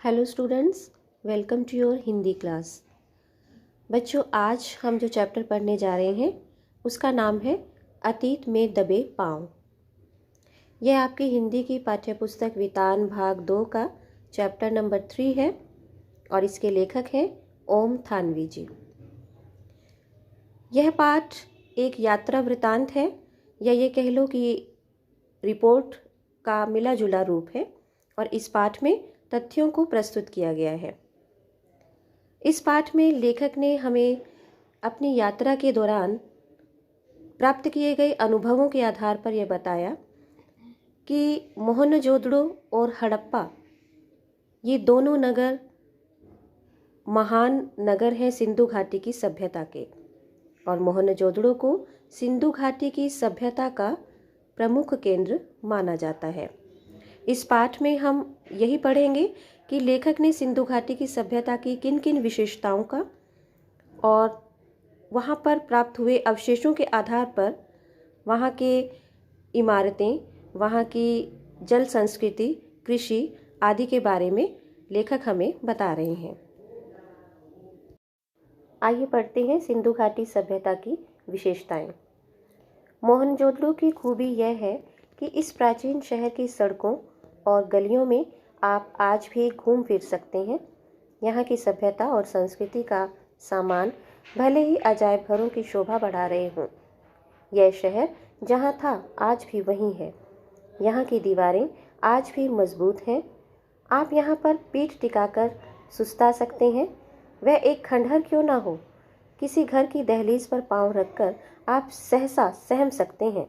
Hello students, welcome to your Hindi class. बच्चों, आज हम जो चैप्टर पढ़ने जा रहे हैं उसका नाम है अतीत में दबे पाँव। यह आपकी हिंदी की पाठ्यपुस्तक वितान भाग 2 का चैप्टर नंबर 3 है और इसके लेखक हैं ओम थानवी जी। यह पाठ एक यात्रा वृतांत है या ये कह लो कि रिपोर्ट का मिला जुला रूप है और इस पाठ में तथ्यों को प्रस्तुत किया गया है। इस पाठ में लेखक ने हमें अपनी यात्रा के दौरान प्राप्त किए गए अनुभवों के आधार पर यह बताया कि मोहनजोदड़ो और हड़प्पा ये दोनों नगर महान नगर हैं सिंधु घाटी की सभ्यता के, और मोहनजोदड़ो को सिंधु घाटी की सभ्यता का प्रमुख केंद्र माना जाता है। इस पाठ में हम यही पढ़ेंगे कि लेखक ने सिंधु घाटी की सभ्यता की किन किन विशेषताओं का और वहाँ पर प्राप्त हुए अवशेषों के आधार पर वहाँ के इमारतें, वहाँ की जल संस्कृति, कृषि आदि के बारे में लेखक हमें बता रहे हैं। आइए पढ़ते हैं सिंधु घाटी सभ्यता की विशेषताएं। मोहनजोदड़ो की खूबी यह है कि इस प्राचीन शहर की सड़कों और गलियों में आप आज भी घूम फिर सकते हैं। यहाँ की सभ्यता और संस्कृति का सामान भले ही अजायब घरों की शोभा बढ़ा रहे हों, यह शहर जहाँ था आज भी वहीं है। यहाँ की दीवारें आज भी मजबूत हैं। आप यहाँ पर पीठ टिकाकर सुस्ता सकते हैं। वह एक खंडहर क्यों ना हो, किसी घर की दहलीज पर पांव रखकर आप सहसा सहम सकते हैं।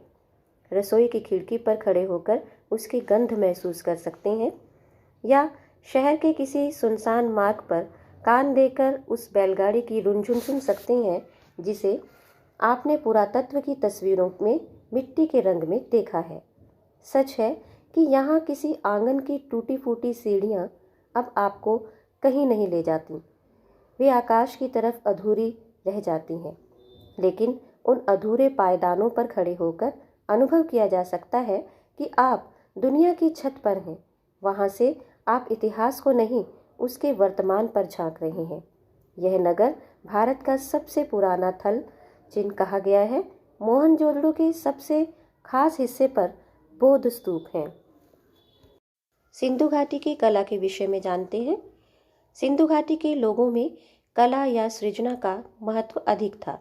रसोई की खिड़की पर खड़े होकर उसकी गंध महसूस कर सकते हैं, या शहर के किसी सुनसान मार्ग पर कान देकर उस बैलगाड़ी की रुनझुन सुन सकते हैं जिसे आपने पुरातत्व की तस्वीरों में मिट्टी के रंग में देखा है। सच है कि यहाँ किसी आंगन की टूटी फूटी सीढ़ियाँ अब आपको कहीं नहीं ले जाती। वे आकाश की तरफ अधूरी रह जाती हैं, लेकिन उन अधूरे पायदानों पर खड़े होकर अनुभव किया जा सकता है कि आप दुनिया की छत पर हैं। वहाँ से आप इतिहास को नहीं, उसके वर्तमान पर झांक रहे हैं। यह नगर भारत का सबसे पुराना थल चिन्ह कहा गया है। मोहनजोदड़ो के सबसे खास हिस्से पर बौद्ध स्तूप हैं। सिंधु घाटी की कला के विषय में जानते हैं। सिंधु घाटी के लोगों में कला या सृजना का महत्व अधिक था।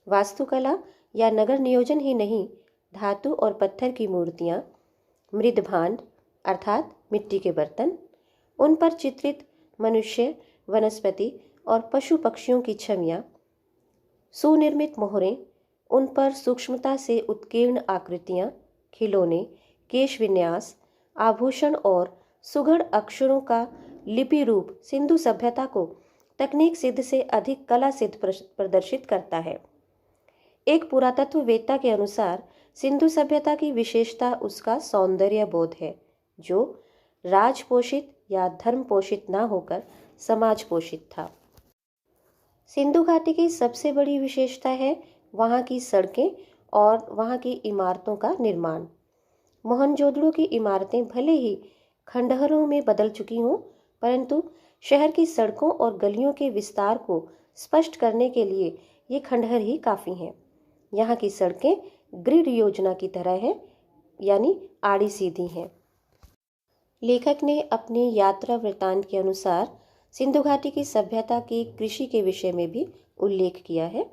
वास्तुकला या नगर नियोजन ही नहीं, धातु और पत्थर की मूर्तियाँ, मृदभांड अर्थात मिट्टी के बर्तन, उन पर चित्रित मनुष्य, वनस्पति और पशु पक्षियों की छवियाँ, सुनिर्मित मोहरें, उन पर सूक्ष्मता से उत्कीर्ण आकृतियाँ, खिलौने, केश विन्यास, आभूषण और सुघड़ अक्षरों का लिपि रूप सिंधु सभ्यता को तकनीक सिद्ध से अधिक कला सिद्ध प्रदर्शित करता है। एक पुरातत्ववेत्ता के अनुसार सिंधु सभ्यता की विशेषता उसका सौंदर्य बोध है, जो राजपोषित या धर्म पोषित न होकर समाज पोषित था। सिंधु घाटी की सबसे बड़ी विशेषता है वहाँ की सड़कें और वहाँ की इमारतों का निर्माण। मोहनजोदड़ो की इमारतें भले ही खंडहरों में बदल चुकी हों, परंतु शहर की सड़कों और गलियों के विस्तार को स्पष्ट करने के लिए ये खंडहर ही काफ़ी हैं। यहाँ की सड़कें ग्रिड योजना की तरह हैं, यानी आड़ी सीधी हैं। लेखक ने अपनी यात्रा वृत्तांत के अनुसार सिंधु घाटी की सभ्यता की कृषि के विषय में भी उल्लेख किया है।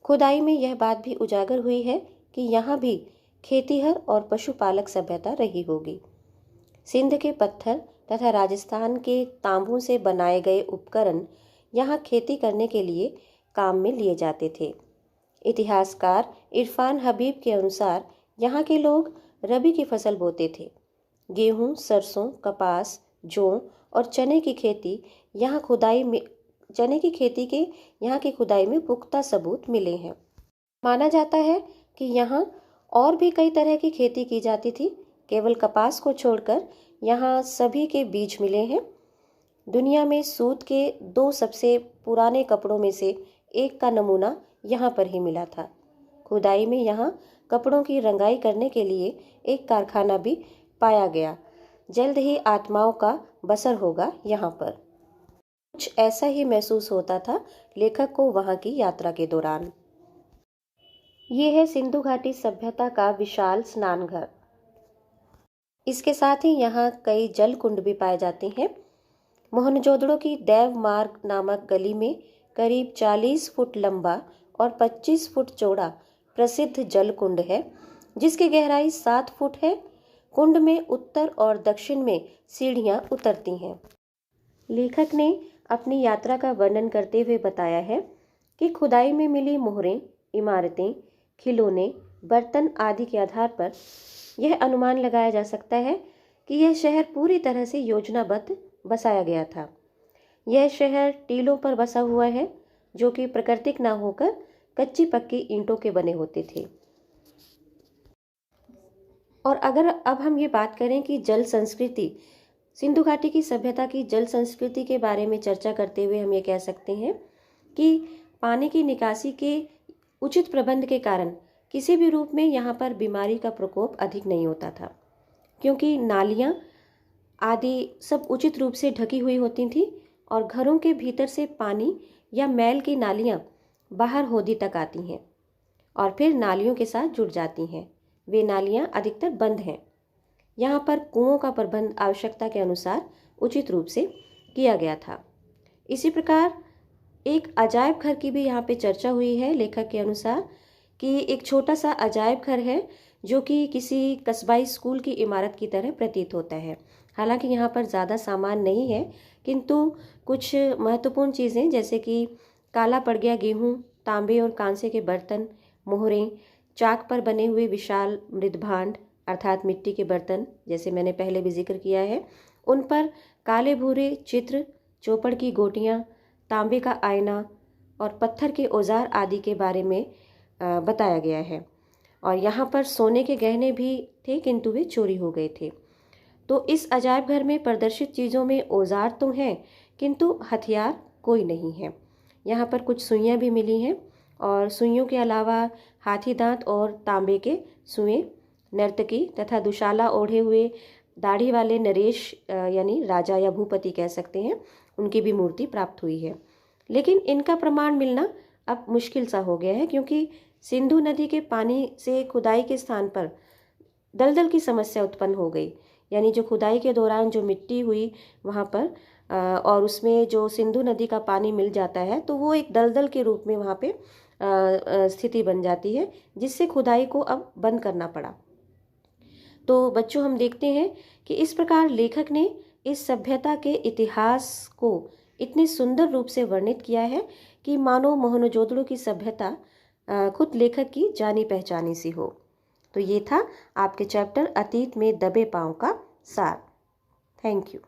खुदाई में यह बात भी उजागर हुई है कि यहाँ भी खेतीहर और पशुपालक सभ्यता रही होगी। सिंध के पत्थर तथा राजस्थान के तांबों से बनाए गए उपकरण यहाँ खेती करने के लिए काम में लिए जाते थे। इतिहासकार इरफान हबीब के अनुसार यहाँ के लोग रबी की फसल बोते थे। गेहूँ, सरसों, कपास, जौ और चने की खेती यहाँ की खुदाई में पुख्ता सबूत मिले हैं। माना जाता है कि यहाँ और भी कई तरह की खेती की जाती थी। केवल कपास को छोड़कर यहाँ सभी के बीज मिले हैं। दुनिया में सूत के 2 सबसे पुराने कपड़ों में से एक का नमूना यहाँ पर ही मिला था। खुदाई में यहाँ कपड़ों की रंगाई करने के लिए एक कारखाना भी पाया गया। जल्द ही आत्माओं का बसर होगा यहाँ पर। कुछ ऐसा ही महसूस होता था लेखक को वहाँ की यात्रा के दौरान। ये है सिंधु घाटी सभ्यता का विशाल स्नान घर। इसके साथ ही यहाँ कई जल कुंड भी पाए जाते हैं। मोहनजोदड़ो की देव मार्ग नामक गली में करीब 40 फुट लंबा और 25 फुट चौड़ा प्रसिद्ध जल कुंड है, जिसकी गहराई 7 फुट है। कुंड में उत्तर और दक्षिण में सीढ़ियां उतरती हैं। लेखक ने अपनी यात्रा का वर्णन करते हुए बताया है कि खुदाई में मिली मोहरें, इमारतें, खिलौने, बर्तन आदि के आधार पर यह अनुमान लगाया जा सकता है कि यह शहर पूरी तरह से योजनाबद्ध बसाया गया था। यह शहर टीलों पर बसा हुआ है, जो कि प्राकृतिक न होकर कच्ची पक्की ईंटों के बने होते थे। और अगर अब हम ये बात करें कि जल संस्कृति, सिंधु घाटी की सभ्यता की जल संस्कृति के बारे में चर्चा करते हुए हम ये कह सकते हैं कि पानी की निकासी के उचित प्रबंध के कारण किसी भी रूप में यहाँ पर बीमारी का प्रकोप अधिक नहीं होता था, क्योंकि नालियाँ आदि सब उचित रूप से ढकी हुई होती थी और घरों के भीतर से पानी या मैल की नालियाँ बाहर होदी तक आती हैं और फिर नालियों के साथ जुड़ जाती हैं। वे नालियाँ अधिकतर बंद हैं। यहाँ पर कुओं का प्रबंध आवश्यकता के अनुसार उचित रूप से किया गया था। इसी प्रकार एक अजायब घर की भी यहाँ पे चर्चा हुई है लेखक के अनुसार, कि एक छोटा सा अजायब घर है जो कि किसी कस्बाई स्कूल की इमारत की तरह प्रतीत होता है। हालांकि यहाँ पर ज़्यादा सामान नहीं है, किंतु कुछ महत्वपूर्ण चीज़ें जैसे कि काला पड़ गया गेहूँ, तांबे और कांसे के बर्तन, मोहरें, चाक पर बने हुए विशाल मृदभांड अर्थात मिट्टी के बर्तन, जैसे मैंने पहले भी जिक्र किया है, उन पर काले भूरे चित्र, चौपड़ की गोटियाँ, तांबे का आईना और पत्थर के औजार आदि के बारे में बताया गया है। और यहाँ पर सोने के गहने भी थे, किंतु वे चोरी हो गए थे। तो इस अजायब घर में प्रदर्शित चीज़ों में औजार तो हैं, किंतु हथियार कोई नहीं है। यहाँ पर कुछ सुइयाँ भी मिली हैं और सुइयों के अलावा हाथी दांत और तांबे के सुएं, नर्तकी तथा दुशाला ओढ़े हुए दाढ़ी वाले नरेश यानी राजा या भूपति कह सकते हैं, उनकी भी मूर्ति प्राप्त हुई है। लेकिन इनका प्रमाण मिलना अब मुश्किल सा हो गया है, क्योंकि सिंधु नदी के पानी से खुदाई के स्थान पर दलदल की समस्या उत्पन्न हो गई। यानी जो खुदाई के दौरान जो मिट्टी हुई वहाँ पर और उसमें जो सिंधु नदी का पानी मिल जाता है, तो वो एक दलदल के रूप में वहाँ पे स्थिति बन जाती है, जिससे खुदाई को अब बंद करना पड़ा। तो बच्चों, हम देखते हैं कि इस प्रकार लेखक ने इस सभ्यता के इतिहास को इतने सुंदर रूप से वर्णित किया है कि मानो मोहनजोदड़ो की सभ्यता खुद लेखक की जानी पहचानी सी हो। तो ये था आपके चैप्टर अतीत में दबे पांव का सार। Thank you.